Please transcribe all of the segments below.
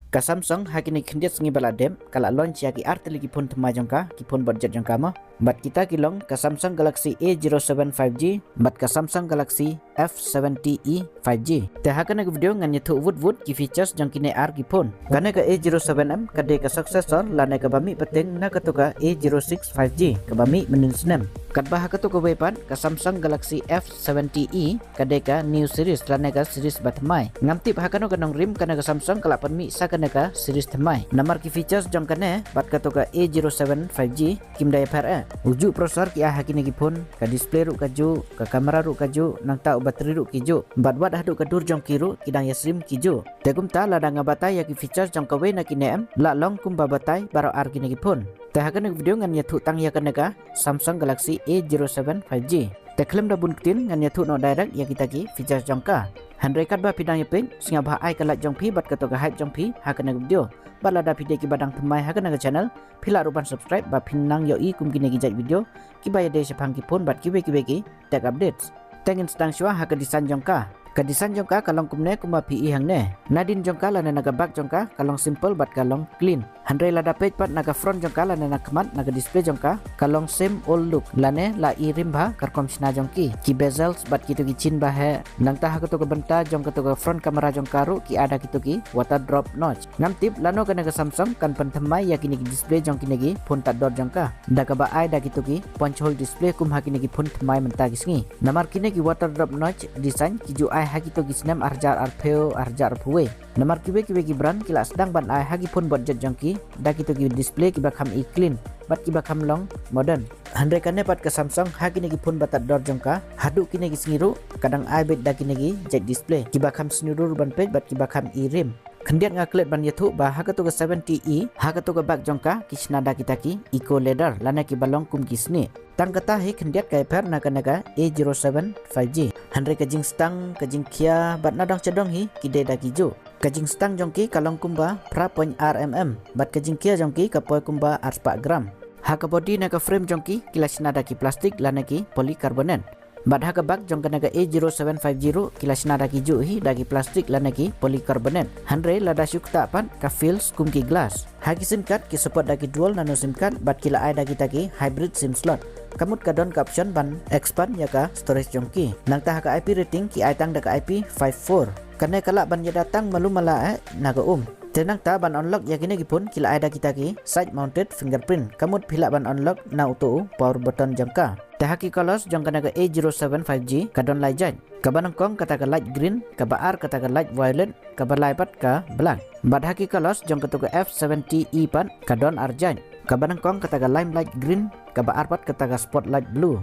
Ka Samsung hakini khendiat sengi baladem kala launch ya ki arteli ki phone thma jongka ki phone budget jongka ma bat kita kilong ka Samsung Galaxy A07 5G bat ka Samsung Galaxy F70e 5G te hakana ke video ngan yathu wud ki features jongkine ar ki phone kana ka A07m kade ka successor lana ka bami peteng na katuka A06 5G ka bami menunsunem kat bah ka to ka wepan ka Samsung Galaxy F70e kade ka new series lana ka series batmai ngamtip hakano kanong rim kana ka Samsung kala panmi sa ka series temai namar ki features jong kane bat ka to ka A07 5G kim daya par uju prosesor ki hakini ki phone ka display ru kaju ka kamera ru kaju nang ta bateri ru kiju bat hadu ka dur jong kiru kidang ya stream kiju tegum ta lada ngabatai ya ki features jong ka we na kinem la long kum babatai baro ar kini ki phone te hakana video ngan ya thu tang ya kana ka Samsung Galaxy A07 5G te klem da bun kitin ngan ya thu no direct ya kita ki features jong ka handrai kat ba pidang yapin singa bah ai kalat jong pi bat ka to ka hype jong pi hakana video balada video ki badang thmai hakana ka channel phila rupan subscribe ba phinnang yo i kum kine ki jai video ki ba ya de sephang ki phone bat ki ki tech updates tengin stang shwa haka disan jong ka kadisan jongka kalong kumne kuma pi hang ne nadin jongka lana naga back jongka kalong simple bat kalong clean handrai lada page pat naga front jongka lana nakmat naga display jongka kalong same old look lane la i rimba karkom sna jongki ki bezels bat kitu ki chin ba he nang ta hakuto ka benta jongka to ka front kamera jongka ru ki ada kitu ki water drop notch ngam tip lano kana ka Samsung kan penthmai yakini ki display jongki negi phone tat dot jongka daga ba ai da kitu ki punch hole display kum hakini ki phone thmai menta kisngi namar kine ki water drop notch design ki ju ai hagito gisnem arjar arpeo arjar puwe namar kibe ki brand kila sedang ban ai hagi pun budget jongki da kito ki display ki bakham i clean bat ki bakham long modern handai kane pat ke Samsung hagi negi pun batat dor jongka hadu kine gi singiru kadang ai bet da kine gi jet display ki bakham snurur ban page bat ki bakham i rim kendiat ngaklet ban yathu ba hakato ke 70e hakato ke bak jongka kisnada kita ki eco leather lana ki balong kum kisni tang kata he kendiat kai per naga A07 5G handai ka jing stang ka jing kia bat nadang chadong hi kide da kijo ka jing stang jongki kalong kumba pra point rmm bat ka jing kia jongki ka poi kumba r4 gram haka body naga frame jongki kilasnada ki plastik lana ki polycarbonate bat haka bak jong kanaga A07 5G ru kilasnada ki ju hi dagi plastik lana ki polycarbonate handai lada syukta pan ka fils kum ki glass hagi sim card ki support dagi dual nano sim card bat kila ai dagi taki hybrid sim slot kamut kadon caption ban expand ya ka storage jongki nang ta haka IP rating ki ai tang daga IP 54 karena kala ban ya datang malu mala naga tenang ta ban unlock yakini ki pun kila ai da kita ki side mounted fingerprint kamut phila ban unlock na auto power button jangka tahaki colors jangka naga A07 5G kadon light jan kabanang kong kata ka light green kabaar kata ka light violet kabalai pat ka black bad haki colors jangka to ka F70e pan kadon arjan kabanang kong kata ka lime light green kabaar pat kata ka spotlight blue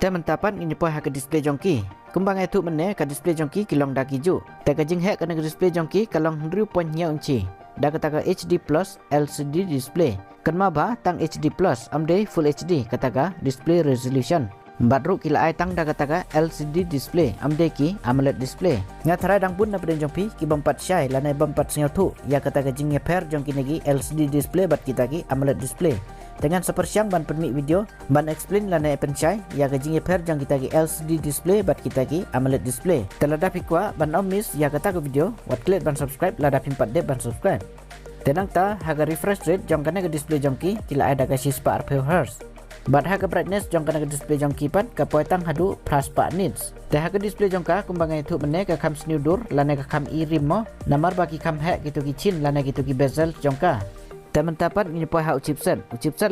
teman tapan ini poy haka display jongki kumbang itu mene ka display jongki kilong da kiju ta ka jing he ka display jongki kalong 1.9 inci da kata ka HD plus LCD display kanma ba tang HD plus amde full HD kata ka display resolution badru kila ai tang da kata ka LCD display amde ki AMOLED display ngathara dang pun na peden jongpi ki bampat syai lana bampat sinyo thu ya kata ka jing per jongki negi LCD display bat kita ki AMOLED display dengan sepersiang ban permit video ban explain lana pencai ya gajing per jang kita ki LCD display bat kita ki AMOLED display telada pikwa ban omis ya kata ke video wat klik ban subscribe lada pimpat de ban subscribe tenang ta haga refresh rate jang kana ke display jongki kila ada kasi spa Hz bat haga brightness jang kana ke display jongki pat ka poitang hadu plus pa nits te haga display jongka kumbangai itu mene ka kam snudur lana ka kam i rim mo namar baki kam he gitu ki chin lana gitu ki bezel jongka teman tapat ini poy hau chipset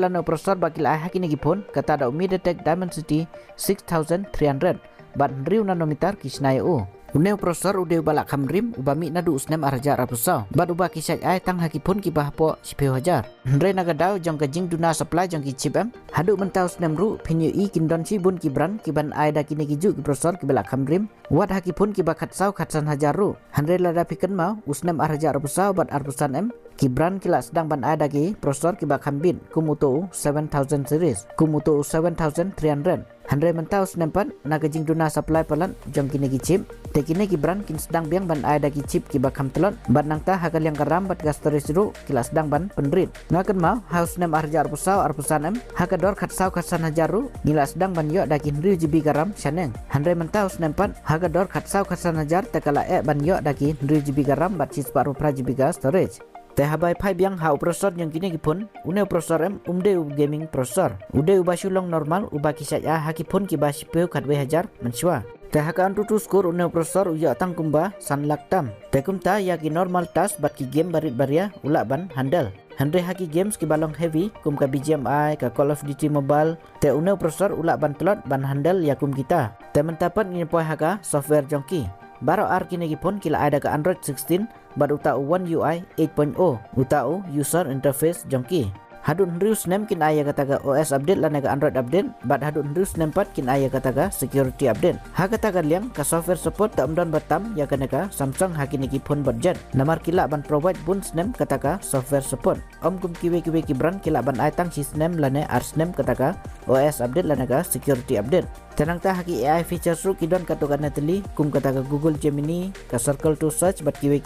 lana prosesor bakil ai hakini ki phone kata da MediaTek Dimensity 6300 bat riu nanometer kisnayo uneu prosesor udeu balak kam rim ubami nadu usnem arja rapusau bat uba kisai ai tang haki phone ki bahpo CPU hajar ndre naga dau jong ka jing duna supply jong ki chip hadu mentau usnem ru pinyu i kindon si bun ki brand ki ban ai da kini ki ju ki prosesor ki balak kam rim wat haki phone ki bakat sau khatsan hajar ru handre lada piken mau usnem arja rapusau bat arpusan m Kibran kila sedang ban ada ki prosesor ki bakham bin Kumuto 7000 series Kumuto 7300 handre mentau senempat naga jing duna supply pelan jong kini ki chip te kini kibran kin sedang biang ban ada ki chip ki bakham telon ban nang ta hakal yang karam bat gas storage ru kila sedang ban penrit ngaken mau house nem arja arpusan em hakador khatsau khatsan hajaru nila sedang ban yo dakin riu GB garam shaneng handre mentau senempat hakador khatsau khatsan hajar tekala ban yo dakin riu GB garam bat cis paru pra GB gas storage Teh habai pai biang ha processor yang kini kipun une processor umde gaming processor ude ubasulong normal uba kisat ya hakipun kiba CPU kadwe hajar mensua. Teh hakan tutu skor une processor uya tang kumba san laktam. Teh kumta ya ki normal task bat ki game barit baria ulak ban handle. Handre haki games ki balong heavy kum ka BGMI ka Call of Duty Mobile. Teh une processor ulak ban plot ban handle ya kum kita. Teh mentapat ni poi haka software jongki. Baro ar kini kipun kila ada ke Android 16 bad utau One UI 8.0 utau user interface jongki. Hadun rius nem kin aya kataga OS update lana ke Android update bad hadun rius nempat kin aya kataga security update. Ha kataga liang ka software support tak umdon batam ya kanaka Samsung hakini kipun budget. Namar kila ban provide bun nem kataga software support. Om kum kiwe kibran kila ban aitang sistem lana ars nem kataga OS update lana ka security update. Tenang ta haki AI features ru kidon katukan nateli kum kataga Google Gemini ka circle to search bat kiwe.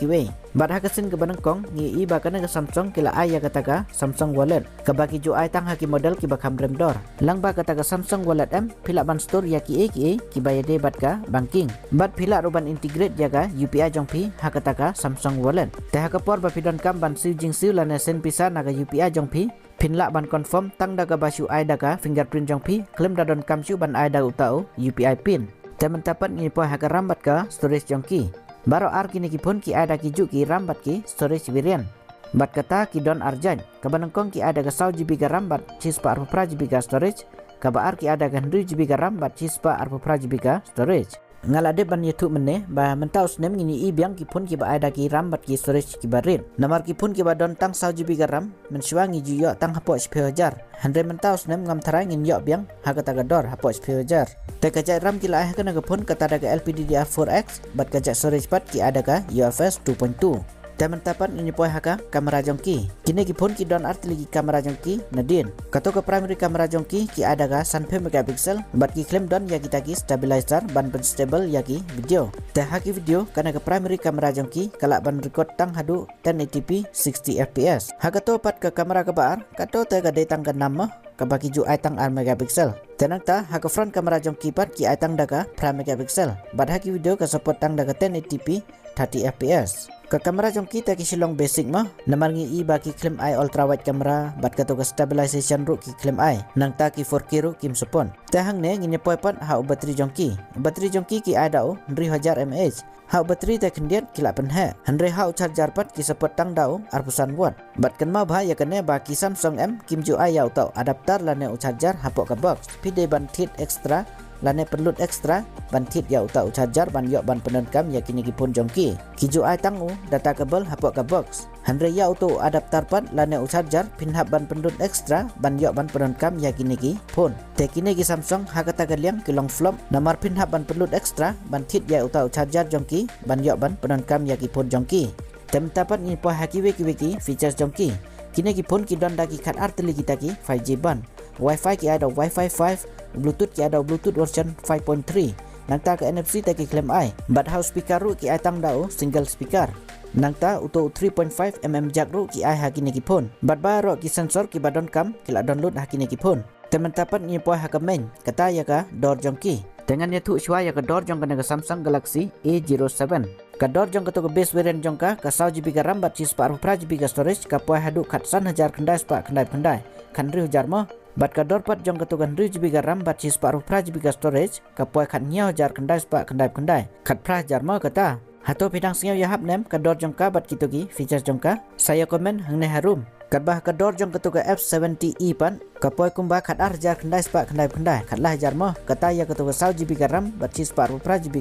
Bad hakasin ke banengkong ngi iba kana ke Samsung kila aya kataga Samsung Wallet. Kabaki ju ai tang haki model kiba kamrem dor. Lang ba kataga Samsung Wallet pila ban store ya ki kiba yade bat ka banking. Bat pila ruban integrate jaga UPI jongpi hakataka Samsung Wallet. Teh hakapor ba pidon kam ban siu jing siu lana sen pisa naga UPI jongpi. Pinla ban confirm tang daga basu ai daga fingerprint jongpi klaim dadon kamsu ban ai daga utau UPI pin. Temen tapat ni po haka rambat ka storage jongki. Baro ar kini kipun ki ada ki ju ki rambat ki storage variant. Bat kata ki don arjan kabanengkong ki ada ka 100 GB ka rambat cispa 4 GB ka storage. Kaba ar ki ada ka 100 GB ka rambat cispa 4 GB ka storage. Ngalade ban YouTube meneh ba mentau snem ngini i biang kipun ki ba ada ki rambat ki storage ki barit. Namar kipun ki ba don tang 100 GB ka ram mensuangi ju yo tang hapo CPU jar. Handre mentau snem ngam tharai ngin yo biang hakata ga dor hapo CPU jar. Te kajak ram ki la kana kepun kata daga LPDDR4X bat kajak storage pat ki ada ka UFS 2.2. Teman tapat ini poi haka kamera jongki. Kini kipun ki don arti lagi kamera jongki nadin. Kato ke primary kamera jongki ki ada ga 1 megapixel. Bat ki klaim don ya kita ki stabilizer ban stable ya ki video. Teh haki video karena ke primary kamera jongki kalak ban record tang hadu 1080p 60 fps. Haka to pat ke kamera ke baar kato te ga datang ke nama kabaki ju aitang 1 megapixel. Tenang ta haka front kamera jongki pat ki aitang daga prime megapixel. Bat haki video ke support tang daga 1080p 30 fps. Ke kamera jongki ta ki silong basic mah namar ngi i baki klaim ai ultra wide kamera bat kato ke stabilization ru ki klaim ai nang ta ki 4K ru kim supon. Tahang ne ngini poi pat ha bateri jongki. Bateri jongki ki ada 1000 mAh. Ha bateri ta kendiat kila penhe. Handre ha charger pat ki support tang dau arpusan watt. Bat kan ma ba ya kene baki Samsung M kim ju ai au tau adapter lane charger hapok ke box. Pide ban kit extra lane perlut ekstra ban kit ya utau charger ban yok ban penengkam ya kini kipun jongki kiju ai tangu data kabel hapok ke box handre ya auto adapter pat lane charger pinhap ban penlut ekstra ban yok ban penengkam ya kini ki pun te kini ki Samsung hakata galiang kilong flop namar pinhap ban penlut ekstra ban kit ya utau charger jongki ban yok ban penengkam ya ki pun jongki tem tapat ni po hakiwe ki features jongki kini ki pun ki don daki kat artili kita ki 5G ban Wi-Fi ki ada Wi-Fi 5, Bluetooth ki ada Bluetooth version 5.3. Nangta ke NFC ta ki klaim ai. Bat house speaker ru ki ai tang dau single speaker. Nangta uto 3.5 mm jack ru ki ai hakini ki phone. Bat baro ki sensor ki badon kam ki la download hakini ki phone. Teman tapat ni poi hakamen kata ya ka dor jongki. Dengan ya tu shwa ya ka dor jong kana Samsung Galaxy A07. Ka dor jong ka to base variant jong ka 100 GB RAM bat cis 4 GB storage ka poi hadu khat 1000 khandai spa khandai kan 1000 mo bat ka dor pat jong ka to 100 GB RAM bat cis 4 GB storage ka poi khat 9000 khandai spa khandai khat 1000 mo kata hato pidang singaw ya hap nem ka dor jong ka bat kitogi features jong ka saya komen hangne harum kadbah ka dor jong ka to F70e pan ka poi kumba khat 1000 khandai spa khandai khat lah 1000 mo kata ya ka to 100 GB RAM bat cis 4 GB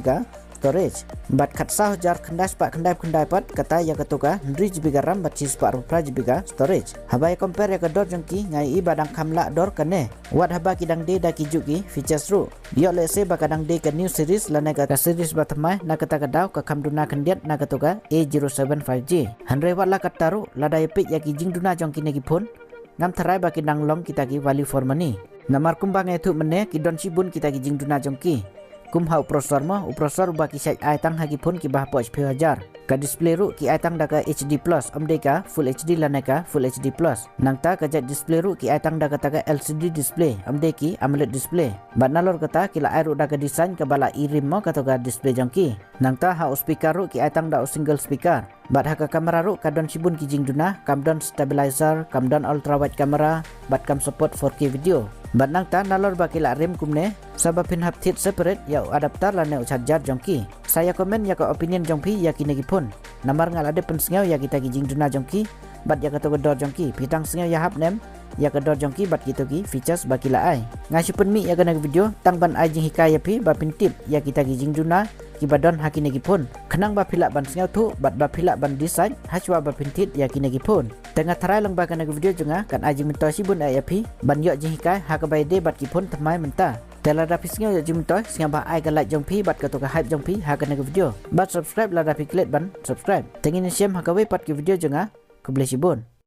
storage bat khat 1000 khandai pat kata ya katuka 100 GB RAM bat cis 4 GB storage habai compare ya ka dor jongki ngai i badang khamla dor kane wat haba kidang de da ki juki features ru yo le se bakadang de ka new series lana ka series batmai na kata ka daw ka khamduna kandiat na katuka A07 5G handre wala kataru lada epik ya ki jingduna jongki ne ki phone ngam tharai ba ki nang long kita ki value for money namar kumbang e thu mene ki don sibun kita ki jingduna jongki kum hau prosor ba ki sai ai tang hagi pun ki bah poch phe hajar ka display ru ki ai tang daga HD plus amde ka full HD laneka full HD plus nangta ka jat display ru ki ai tang daga taga LCD display amde ki AMOLED display bat nalor kata kila ai ru daga design ka bala irim mo katoga display jangki nangta hau speaker ru ki ai tang da single speaker bat haka kamera ru kadon sibun ki jingduna kamdon stabilizer kamdon ultra wide camera bat kam support 4K video bat nangta nalor ba kila rim kumne sabapin haptit separate ya adapter lane charger jongki saya komen ya ka opinion jongpi ya kinegi pun namar ngal ade pensengau ya kita ki jingduna jongki bat ya katoga dor jongki pitang sengau ya hap nem ya ka dor jongki bat gitu ki features bakila ai ngasi pun mi ya kana video tang ban ai jing hikaya pi bapin tip ya kita ki jingduna ki badon hakinegi pun kenang ba pila ban sengau tu bat ba pila ban design hachwa bapin tit ya kinegi pun tengah tarai lang ba kana video junga kan ai jing mentosi bun ai pi ban yo jing hikai hakabai de bat ki pun temai menta Tela dapi sengau ya jim toy sengau bah ai ka like jong pi bat ka to ka hype jong pi ha kana video bat subscribe la dapi klik ban subscribe tengin siem hakabai pat ki video junga ku bless you bun